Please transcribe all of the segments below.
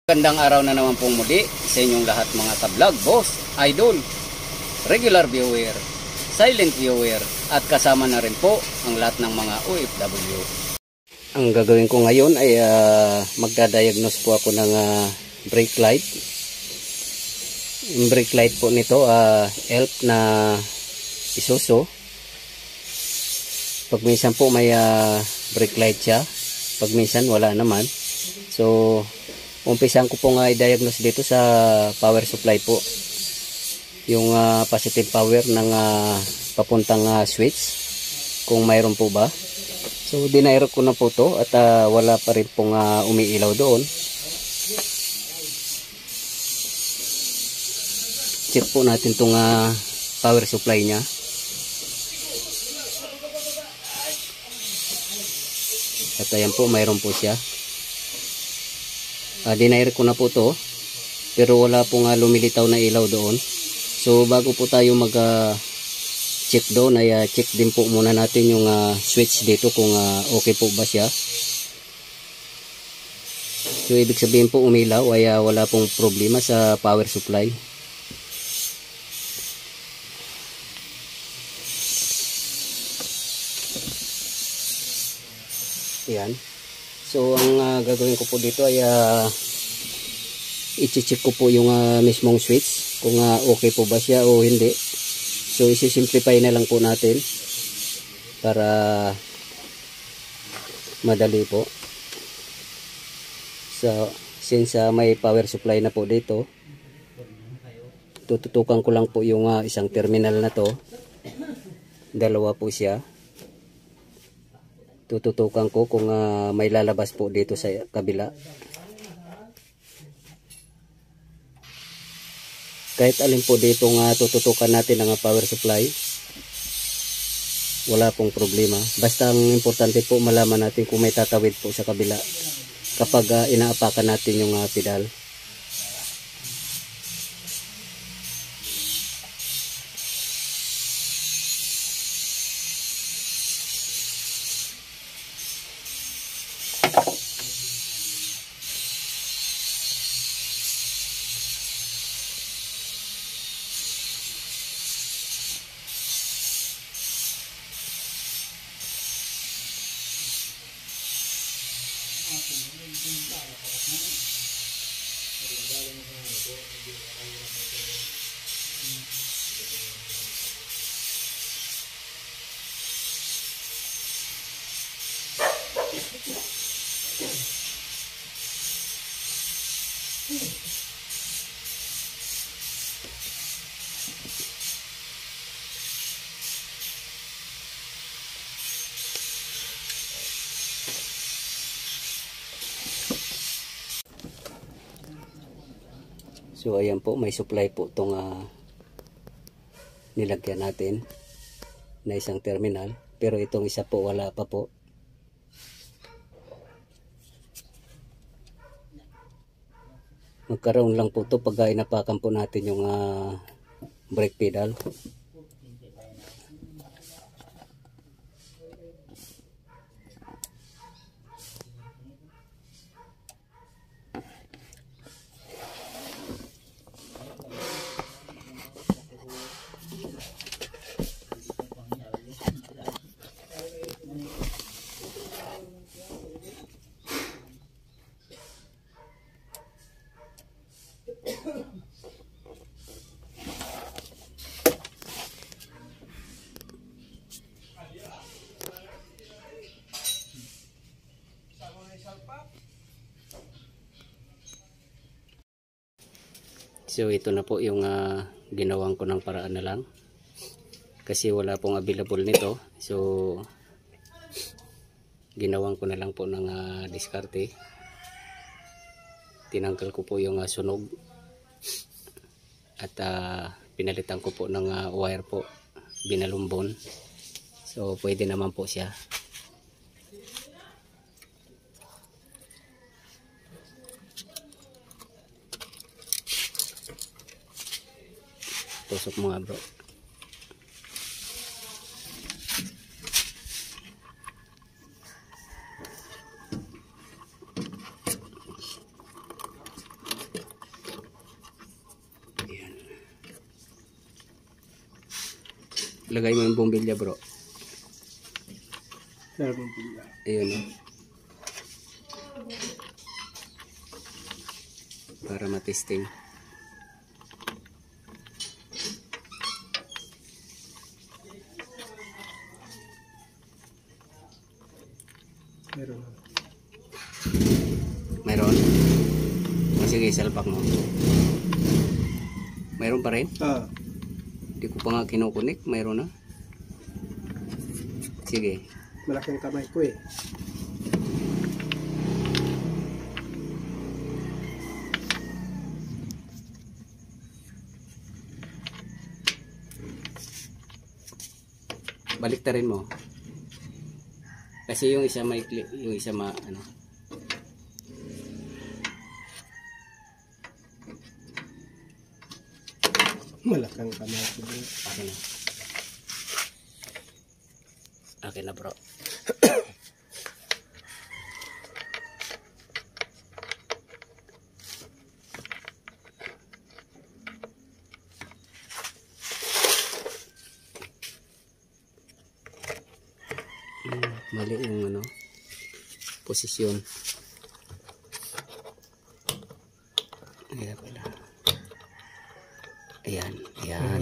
Gandang araw na naman pong muli sa inyong lahat mga ka-vlog, boss, idol, regular viewer, silent viewer at kasama na rin po ang lahat ng mga OFW. Ang gagawin ko ngayon ay magdadiagnose po ako ng brake light. Yung brake light po nito ELF na Isuzu. Pag minsan po may brake light siya, pag minsan wala naman. So umpisan ko pong i-diagnose dito sa power supply po. Yung positive power ng papuntang switch, kung mayroon po ba. So dinairo ko na po to at wala pa rin pong umiilaw doon. Check po natin tong power supply nya. At ayan po, mayroon po siya. Dinair ko na po to, pero wala pong lumilitaw na ilaw doon. So bago po tayo mag check doon, ay check din po muna natin yung switch dito kung okay po ba siya. So ibig sabihin po umilaw ay wala pong problema sa power supply. Yan. So ang gagawin ko po dito ay i-check ko po yung mismong switch kung okay po ba siya o hindi. So isi-simplify na lang po natin para madali po. So since may power supply na po dito, tututukan ko lang po yung isang terminal na to. Dalawa po siya. Tututukan ko kung may lalabas po dito sa kabila. Kahit alin po dito tututukan natin ang power supply, wala pong problema. Basta ang importante po malaman natin kung may tatawid po sa kabila kapag inaapakan natin yung pedal. So ayan po, may supply po itong nilagyan natin na isang terminal, pero itong isa po wala pa po. Magkaroon lang po ito pag inapakan po natin yung brake pedal. So ito na po yung ginawang ko ng paraan na lang kasi wala pong available nito. So ginawang ko na lang po ng diskarte. Tinanggal ko po yung sunog at pinalitan ko po ng wire po, binalumbon. So pwede naman po siya. Tusok mga bro. Lagay mo yung bumbilya bro. Pero bumbilya. Ayun o. Para matesting. Meron. Meron? O sige, salpak mo. Meron pa rin? Hindi ko pa nga kinukunik. Meron na. Sige. Malaking kamay ko eh. Baliktarin mo. Kasi yung isa maikli, yung isa ano. Malaking kamay ko. Akin na. Akin na bro. Mali yung ano, posisyon. Ayan pala. Ayan, ayan.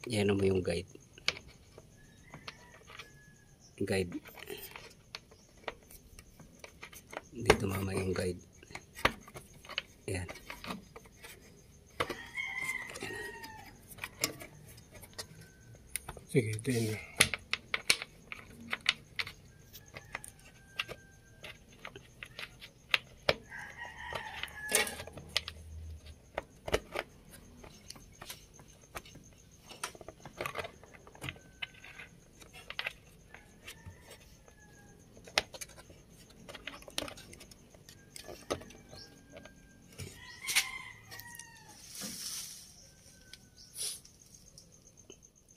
Yan mo yung guide. Guide. Dito mama yung guide. Yan. Sige, din.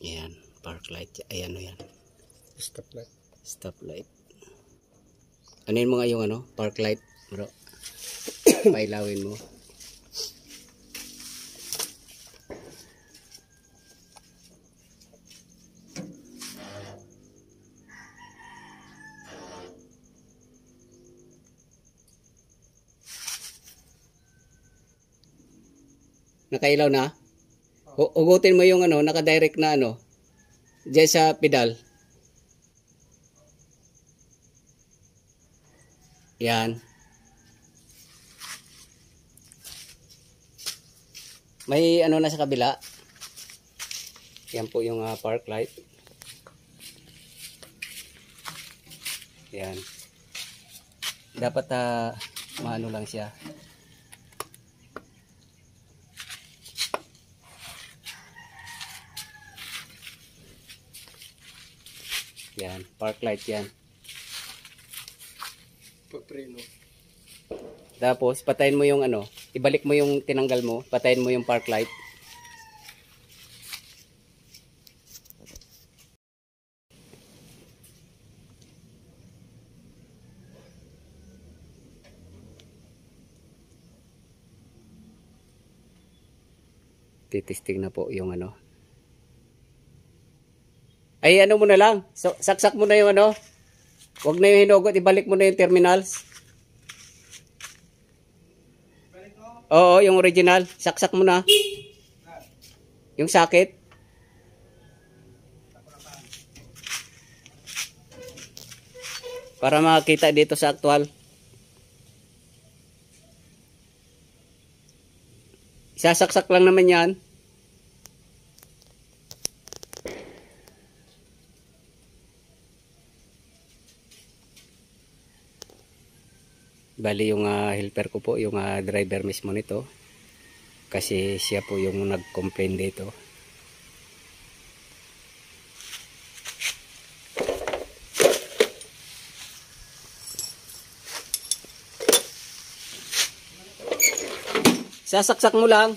Ayan, park light. Ayan o yan. Stop light. Stop light. Anin mo nga yung ano, park light, bro. Pailawin mo. Nakailaw na? Ugutin mo yung ano, naka-direct na ano, diyan sa pedal. Yan. May ano na sa kabila. Yan po yung park light. Yan. Dapat maano lang siya. Yan, park light yan. Papreno. Tapos patayin mo yung ano, ibalik mo yung tinanggal mo, patayin mo yung park light. Titisting na po yung ano. Ay ano mo na lang, saksak mo na yung ano. Huwag na yung hinugot, ibalik mo na yung terminals. Oo, yung original, saksak mo na. Yung socket. Para makita dito sa actual. Sasaksak lang naman yan. Bali yung helper ko po, yung driver mismo nito. Kasi siya po yung nag-complain dito. Sasaksak mo lang.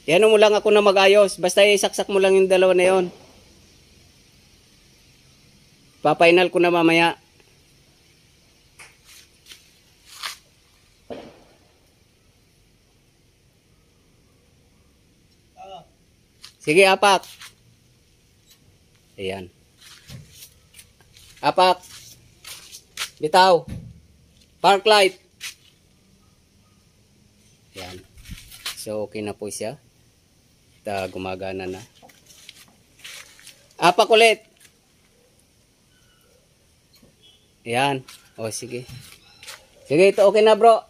Yan mo lang ako na mag-ayos. Basta isaksak mo lang yung dalawa na yun. Papainal ko na mamaya. Sige, apak. Ayan. Apak. Bitaw. Park light. Ayan. So, okay na po siya. Gumagana na. Apak ulit. Ayan. O, sige. Sige, ito okay na bro.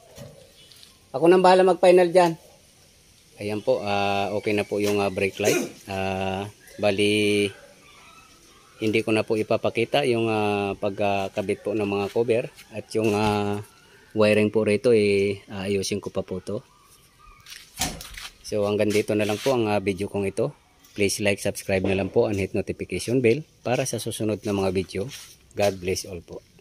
Ako nang bahala mag-final dyan. Ayan po. Okay na po yung brake light. Bali, hindi ko na po ipapakita yung pagkabit po ng mga cover. At yung wiring po rito, ayusin ko pa po to. So hanggang dito na lang po ang video kong ito. Please like, subscribe na lang po and hit notification bell para sa susunod na mga video. God bless all po.